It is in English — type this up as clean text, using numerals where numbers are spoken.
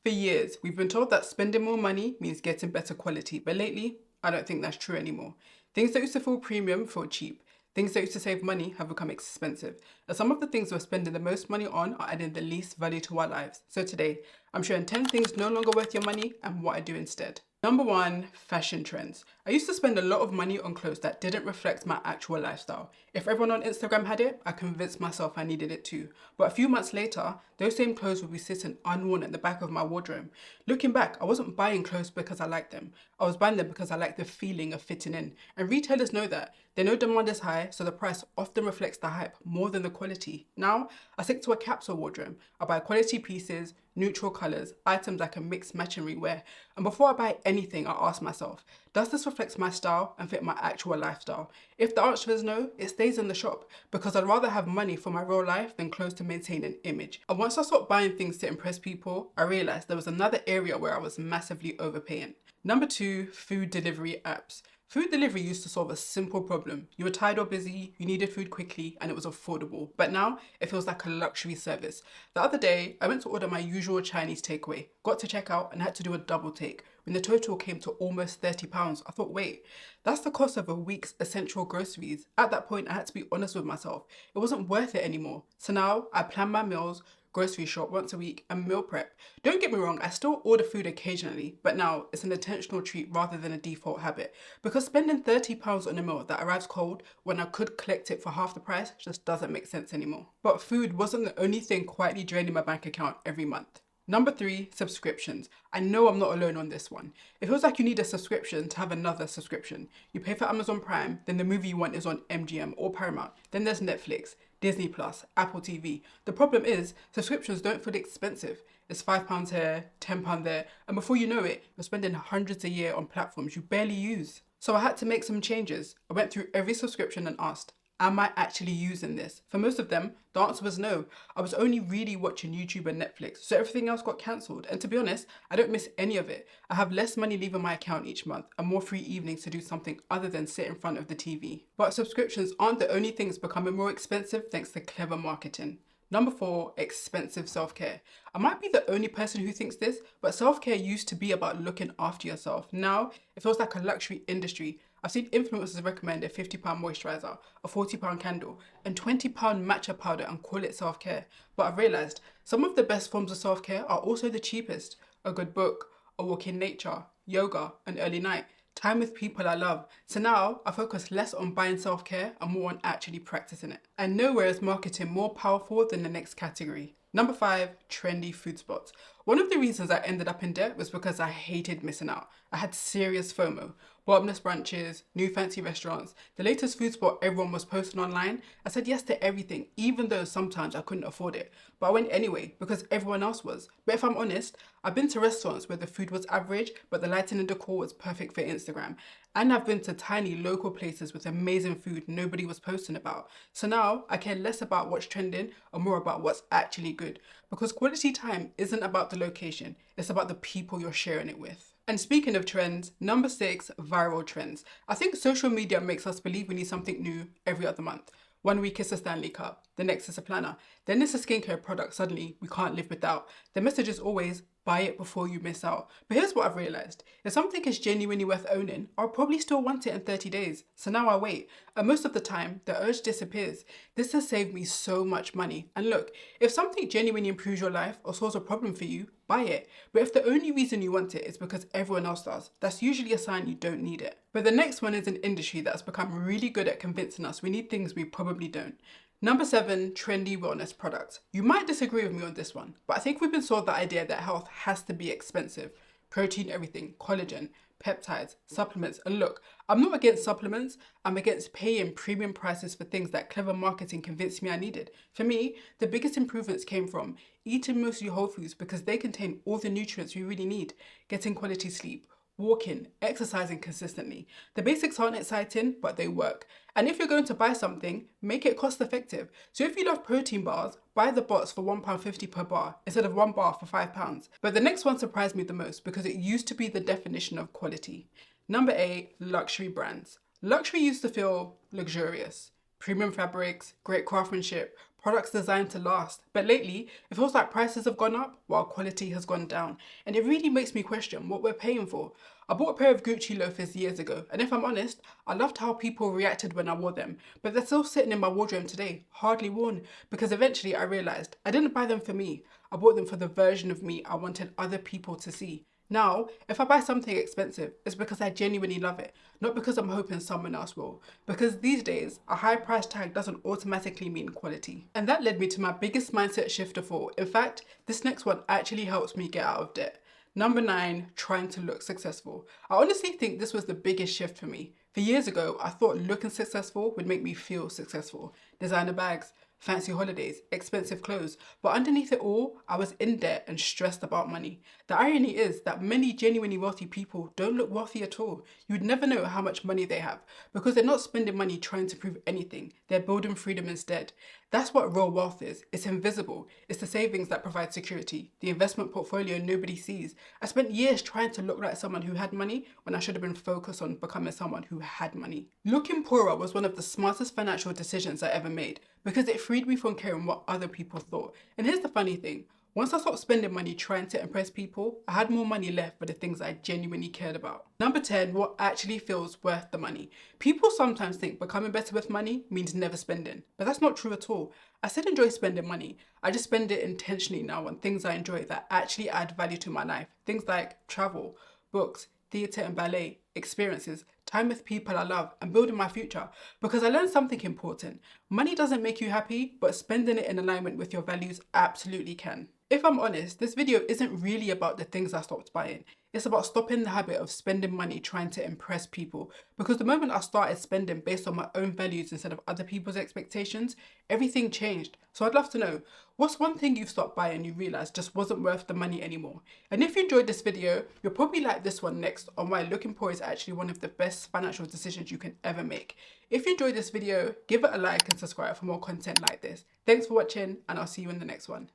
For years, we've been told that spending more money means getting better quality, but lately, I don't think that's true anymore. Things that used to feel premium feel cheap. Things that used to save money have become expensive. And some of the things we're spending the most money on are adding the least value to our lives. So today, I'm sharing 10 things no longer worth your money and what I do instead. Number one, fashion trends. I used to spend a lot of money on clothes that didn't reflect my actual lifestyle. If everyone on Instagram had it, I convinced myself I needed it too. But a few months later, those same clothes would be sitting unworn at the back of my wardrobe. Looking back, I wasn't buying clothes because I liked them. I was buying them because I liked the feeling of fitting in. And retailers know that. They know demand is high, so the price often reflects the hype more than the quality. Now, I stick to a capsule wardrobe. I buy quality pieces, neutral colours, items I can mix, match and rewear. And before I buy anything, I ask myself, does this reflect my style and fit my actual lifestyle? If the answer is no, it stays in the shop because I'd rather have money for my real life than clothes to maintain an image. And once I stopped buying things to impress people, I realised there was another area where I was massively overpaying. Number two, food delivery apps. Food delivery used to solve a simple problem. You were tired or busy, you needed food quickly, and it was affordable. But now, it feels like a luxury service. The other day, I went to order my usual Chinese takeaway, got to check out, and had to do a double take. When the total came to almost £30, I thought, wait, that's the cost of a week's essential groceries. At that point, I had to be honest with myself. It wasn't worth it anymore. So now, I plan my meals, grocery shop once a week, and meal prep. Don't get me wrong, I still order food occasionally, but now it's an intentional treat rather than a default habit. Because spending £30 on a meal that arrives cold when I could collect it for half the price just doesn't make sense anymore. But food wasn't the only thing quietly draining my bank account every month. Number three, subscriptions. I know I'm not alone on this one. It feels like you need a subscription to have another subscription. You pay for Amazon Prime, then the movie you want is on MGM or Paramount. Then there's Netflix, Disney Plus, Apple TV. The problem is, subscriptions don't feel expensive. It's £5 here, £10 there, and before you know it, you're spending hundreds a year on platforms you barely use. So I had to make some changes. I went through every subscription and asked, am I actually using this? For most of them, the answer was no. I was only really watching YouTube and Netflix, so everything else got cancelled. And to be honest, I don't miss any of it. I have less money leaving my account each month and more free evenings to do something other than sit in front of the TV. But subscriptions aren't the only things becoming more expensive thanks to clever marketing. Number four, expensive self-care. I might be the only person who thinks this, but self-care used to be about looking after yourself. Now, it feels like a luxury industry. I've seen influencers recommend a £50 moisturiser, a £40 candle, and £20 matcha powder and call it self-care. But I've realised some of the best forms of self-care are also the cheapest. A good book, a walk in nature, yoga, an early night, time with people I love. So now I focus less on buying self-care and more on actually practicing it. And nowhere is marketing more powerful than the next category. Number five, trendy food spots. One of the reasons I ended up in debt was because I hated missing out. I had serious FOMO. Bottomless brunches, new fancy restaurants, the latest food spot everyone was posting online. I said yes to everything, even though sometimes I couldn't afford it. But I went anyway because everyone else was. But if I'm honest, I've been to restaurants where the food was average, but the lighting and decor was perfect for Instagram. And I've been to tiny local places with amazing food nobody was posting about. So now I care less about what's trending and more about what's actually good. Because quality time isn't about the location, it's about the people you're sharing it with. And speaking of trends, number six, viral trends. I think social media makes us believe we need something new every other month. One week it's a Stanley Cup, the next is a planner, then it's a skincare product suddenly we can't live without. The message is always, buy it before you miss out. But here's what I've realised. If something is genuinely worth owning, I'll probably still want it in 30 days. So now I wait. And most of the time, the urge disappears. This has saved me so much money. And look, if something genuinely improves your life or solves a problem for you, buy it. But if the only reason you want it is because everyone else does, that's usually a sign you don't need it. But the next one is an industry that's become really good at convincing us we need things we probably don't. Number seven, trendy wellness products. You might disagree with me on this one, but I think we've been sold the idea that health has to be expensive. Protein, everything, collagen, peptides, supplements. And look, I'm not against supplements. I'm against paying premium prices for things that clever marketing convinced me I needed. For me, the biggest improvements came from eating mostly whole foods because they contain all the nutrients we really need, getting quality sleep, walking, exercising consistently. The basics aren't exciting, but they work. And if you're going to buy something, make it cost effective. So if you love protein bars, buy the box for £1.50 per bar instead of one bar for £5. But the next one surprised me the most because it used to be the definition of quality. Number eight, luxury brands. Luxury used to feel luxurious. Premium fabrics, great craftsmanship, products designed to last. But lately, it feels like prices have gone up while quality has gone down. And it really makes me question what we're paying for. I bought a pair of Gucci loafers years ago, and if I'm honest, I loved how people reacted when I wore them. But they're still sitting in my wardrobe today, hardly worn, because eventually I realized I didn't buy them for me. I bought them for the version of me I wanted other people to see. Now, if I buy something expensive, it's because I genuinely love it, not because I'm hoping someone else will. Because these days, a high price tag doesn't automatically mean quality. And that led me to my biggest mindset shift of all. In fact, this next one actually helps me get out of debt. Number 9, trying to look successful. I honestly think this was the biggest shift for me. For years ago, I thought looking successful would make me feel successful. Designer bags, fancy holidays, expensive clothes. But underneath it all, I was in debt and stressed about money. The irony is that many genuinely wealthy people don't look wealthy at all. You would never know how much money they have because they're not spending money trying to prove anything. They're building freedom instead. That's what real wealth is. It's invisible. It's the savings that provide security, the investment portfolio nobody sees. I spent years trying to look like someone who had money when I should have been focused on becoming someone who had money. Looking poorer was one of the smartest financial decisions I ever made because it freed me from caring what other people thought. And here's the funny thing. Once I stopped spending money trying to impress people, I had more money left for the things I genuinely cared about. Number 10, what actually feels worth the money. People sometimes think becoming better with money means never spending, but that's not true at all. I still enjoy spending money. I just spend it intentionally now on things I enjoy that actually add value to my life. Things like travel, books, theatre and ballet, experiences, time with people I love, and building my future. Because I learned something important. Money doesn't make you happy, but spending it in alignment with your values absolutely can. If I'm honest, this video isn't really about the things I stopped buying. It's about stopping the habit of spending money trying to impress people. Because the moment I started spending based on my own values instead of other people's expectations, everything changed. So I'd love to know, what's one thing you've stopped buying and you realized just wasn't worth the money anymore? And if you enjoyed this video, you'll probably like this one next on why looking poor is actually one of the best financial decisions you can ever make. If you enjoyed this video, give it a like and subscribe for more content like this. Thanks for watching, and I'll see you in the next one.